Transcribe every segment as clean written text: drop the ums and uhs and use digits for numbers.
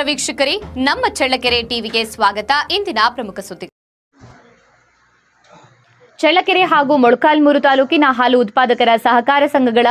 ವೀಕ್ಷಕರೇ, ನಮ್ಮ ಚಳ್ಳಕೆರೆ ಟಿವಿಗೆ ಸ್ವಾಗತ. ಇಂದಿನ ಪ್ರಮುಖ ಸುದ್ದಿ. ಚಳ್ಳಕೆರೆ ಹಾಗೂ ಮೊಳಕಾಲ್ಮೂರು ತಾಲೂಕಿನ ಹಾಲು ಉತ್ಪಾದಕರ ಸಹಕಾರ ಸಂಘಗಳ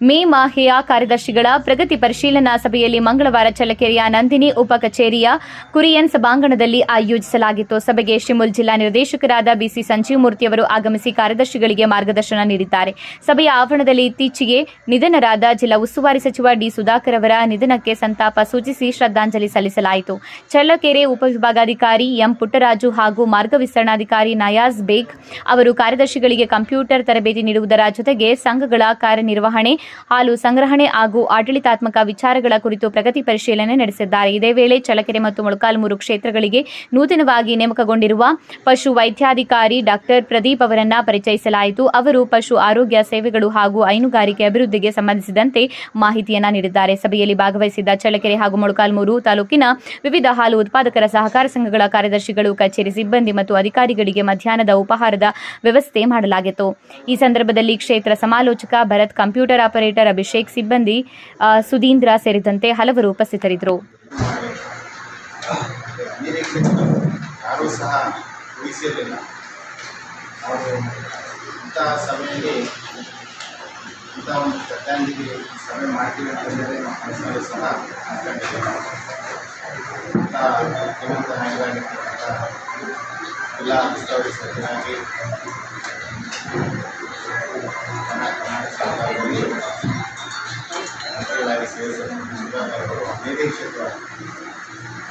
ಮೇ ಮಾಹೆಯ ಕಾರ್ಯದರ್ಶಿಗಳ ಪ್ರಗತಿ ಪರಿಶೀಲನಾ ಸಭೆಯಲ್ಲಿ ಮಂಗಳವಾರ ಚಳ್ಳಕೆರೆಯ ನಂದಿನಿ ಉಪ ಕಚೇರಿಯ ಕುರಿಯನ್ ಸಭಾಂಗಣದಲ್ಲಿ ಆಯೋಜಿಸಲಾಗಿತ್ತು. ಸಭೆಗೆ ಶಿಮುಲ್ ಜಿಲ್ಲಾ ನಿರ್ದೇಶಕರಾದ ಬಿಸಿ ಸಂಜೀವಮೂರ್ತಿಯವರು ಆಗಮಿಸಿ ಕಾರ್ಯದರ್ಶಿಗಳಿಗೆ ಮಾರ್ಗದರ್ಶನ ನೀಡಿದ್ದಾರೆ. ಸಭೆಯ ಆವರಣದಲ್ಲಿ ಇತ್ತೀಚೆಗೆ ನಿಧನರಾದ ಜಿಲ್ಲಾ ಉಸ್ತುವಾರಿ ಸಚಿವ ಡಿ ಸುಧಾಕರ್ ಅವರ ನಿಧನಕ್ಕೆ ಸಂತಾಪ ಸೂಚಿಸಿ ಶ್ರದ್ಧಾಂಜಲಿ ಸಲ್ಲಿಸಲಾಯಿತು. ಚಳ್ಳಕೆರೆ ಉಪವಿಭಾಗಾಧಿಕಾರಿ ಎಂ ಪುಟ್ಟರಾಜು ಹಾಗೂ ಮಾರ್ಗ ವಿಸ್ತರಣಾಧಿಕಾರಿ ನಯಾಜ್ ಬೇಗ್ ಅವರು ಕಾರ್ಯದರ್ಶಿಗಳಿಗೆ ಕಂಪ್ಯೂಟರ್ ತರಬೇತಿ ನೀಡುವುದರ ಜೊತೆಗೆ ಸಂಘಗಳ ಕಾರ್ಯನಿರ್ವಹಣೆ, ಹಾಲು ಸಂಗ್ರಹಣೆ ಹಾಗೂ ಆಡಳಿತಾತ್ಮಕ ವಿಚಾರಗಳ ಕುರಿತು ಪ್ರಗತಿ ಪರಿಶೀಲನೆ ನಡೆಸಿದ್ದಾರೆ. ಇದೇ ವೇಳೆ ಚಳ್ಳಕೆರೆ ಮತ್ತು ಮೊಳಕಾಲ್ಮೂರು ಕ್ಷೇತ್ರಗಳಿಗೆ ನೂತನವಾಗಿ ನೇಮಕಗೊಂಡಿರುವ ಪಶು ವೈದ್ಯಾಧಿಕಾರಿ ಡಾಕ್ಟರ್ ಪ್ರದೀಪ್ ಅವರನ್ನ ಪರಿಚಯಿಸಲಾಯಿತು. ಅವರು ಪಶು ಆರೋಗ್ಯ ಸೇವೆಗಳು ಹಾಗೂ ಹೈನುಗಾರಿಕೆ ಅಭಿವೃದ್ಧಿಗೆ ಸಂಬಂಧಿಸಿದಂತೆ ಮಾಹಿತಿಯನ್ನ ನೀಡಿದ್ದಾರೆ. ಸಭೆಯಲ್ಲಿ ಭಾಗವಹಿಸಿದ್ದ ಚಳ್ಳಕೆರೆ ಹಾಗೂ ಮೊಳಕಾಲ್ಮೂರು ತಾಲೂಕಿನ ವಿವಿಧ ಹಾಲು ಉತ್ಪಾದಕರ ಸಹಕಾರ ಸಂಘಗಳ ಕಾರ್ಯದರ್ಶಿಗಳು, ಕಚೇರಿ ಸಿಬ್ಬಂದಿ ಮತ್ತು ಅಧಿಕಾರಿಗಳಿಗೆ ಮಧ್ಯಾಹ್ನದ ಉಪಹಾರದ ವ್ಯವಸ್ಥೆ ಮಾಡಲಾಗಿತ್ತು. ಈ ಸಂದರ್ಭದಲ್ಲಿ ಕ್ಷೇತ್ರ ಸಮಾಲೋಚಕ ಭರತ್, ಕಂಪ್ಯೂಟರ್ ಆಪರೇಟರ್ ಅಭಿಷೇಕ್, ಸಿಬ್ಬಂದಿ ಸುಧೀಂದ್ರ ಸೇರಿದಂತೆ ಹಲವರು ಉಪಸ್ಥಿತರಿದ್ದರು.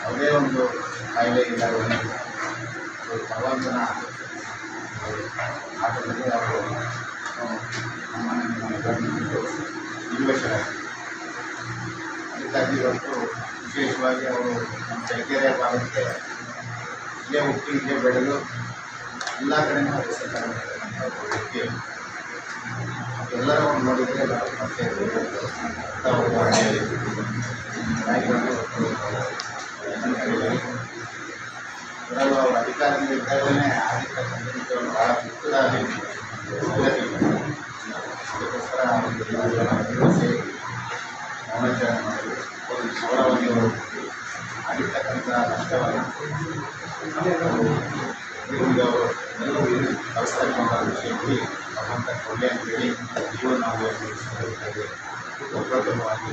ಅವರೇ ಒಂದು ಕಾಯಿಲೆ ಇಲ್ಲ, ಭಗವಂತನ ಆಟದಲ್ಲಿ ಅವರು ನಿರ್ವೇಶರಾಗಿದ್ದಾರೆ. ಅದಕ್ಕಾಗಿ ಇವತ್ತು ವಿಶೇಷವಾಗಿ ಅವರು ನಮ್ಮ ಚಳ್ಳಕೆರೆ ಭಾಗಕ್ಕೆ ಇಲ್ಲೇ ಹುಟ್ಟಿ ಇಲ್ಲೇ ಬೆಳೆದು ಎಲ್ಲ ಕಡೆಯೂ ಹೆಸರು ವ್ಯಕ್ತಿ. ಎಲ್ಲರೂ ನೋಡಿದರೆ ಮತ್ತೆ ಅವರ ಅಧಿಕಾರದಿಂದ ಇದ್ದಾಗಲೇ ಆಗಿರ್ತಕ್ಕಂಥದ್ದು ಭಾಳ ದುಃಖದಾಗಿ ಅದಕ್ಕೋಸ್ಕರ ಮೌನಾಚರಣೆ ಮಾಡಿ ಅವರ ಒಂದು ಆಗಿರ್ತಕ್ಕಂಥ ನಷ್ಟವನ್ನು ಎಲ್ಲರೂ ಕಳಿಸ್ತಕ್ಕಂಥ ವಿಷಯದಲ್ಲಿ ಭಗವಂತ ಕೊಳ್ಳೆ ಅಂತೇಳಿ ಇವು ನಾವು ಪ್ರಪ್ರಥಮವಾಗಿ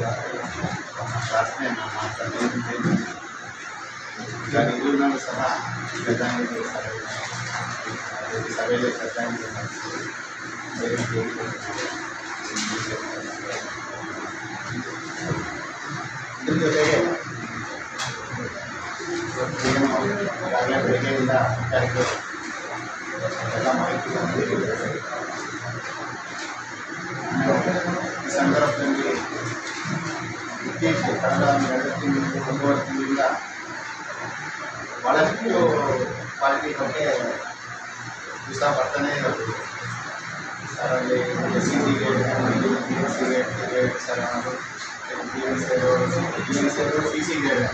ನಮ್ಮ ಪ್ರಾರ್ಥನೆಯನ್ನು ಮಾಡ್ತಾ ಇದ್ದೇವೆ. ಈಗ ಇವುಗಳನ್ನು ಸಹ ಶ್ರದ್ಧಾಂಜಲಿ ಸಭೆಯಲ್ಲಿ ಶ್ರದ್ಧಾಂಜಲಿ ಇದ್ರ ಜೊತೆಗೆ ಈಗಾಗಲೇ ಬೆಳಗ್ಗೆಯಿಂದ ಅಧಿಕಾರಿಗಳು ಎಲ್ಲ ಮಾಹಿತಿಗಳನ್ನು ನೀಡಿದ್ದಾರೆ. ಈ ಸಂದರ್ಭದಲ್ಲಿ ಇತ್ತೀಚೆಗೆ ಕಳೆದ 2 ತಿಂಗಳು 1.5 ತಿಂಗಳಿಂದ ಭಾಳಷ್ಟು ಕ್ವಾಲಿಟಿ ಬಗ್ಗೆ ದಿವಸ ಬರ್ತಾನೆ ಇರೋದು. ಅದರಲ್ಲಿ C C gate C C gate sir ಅನ್ನೋದು ಸಿ ಸಿ ಗೇಟ್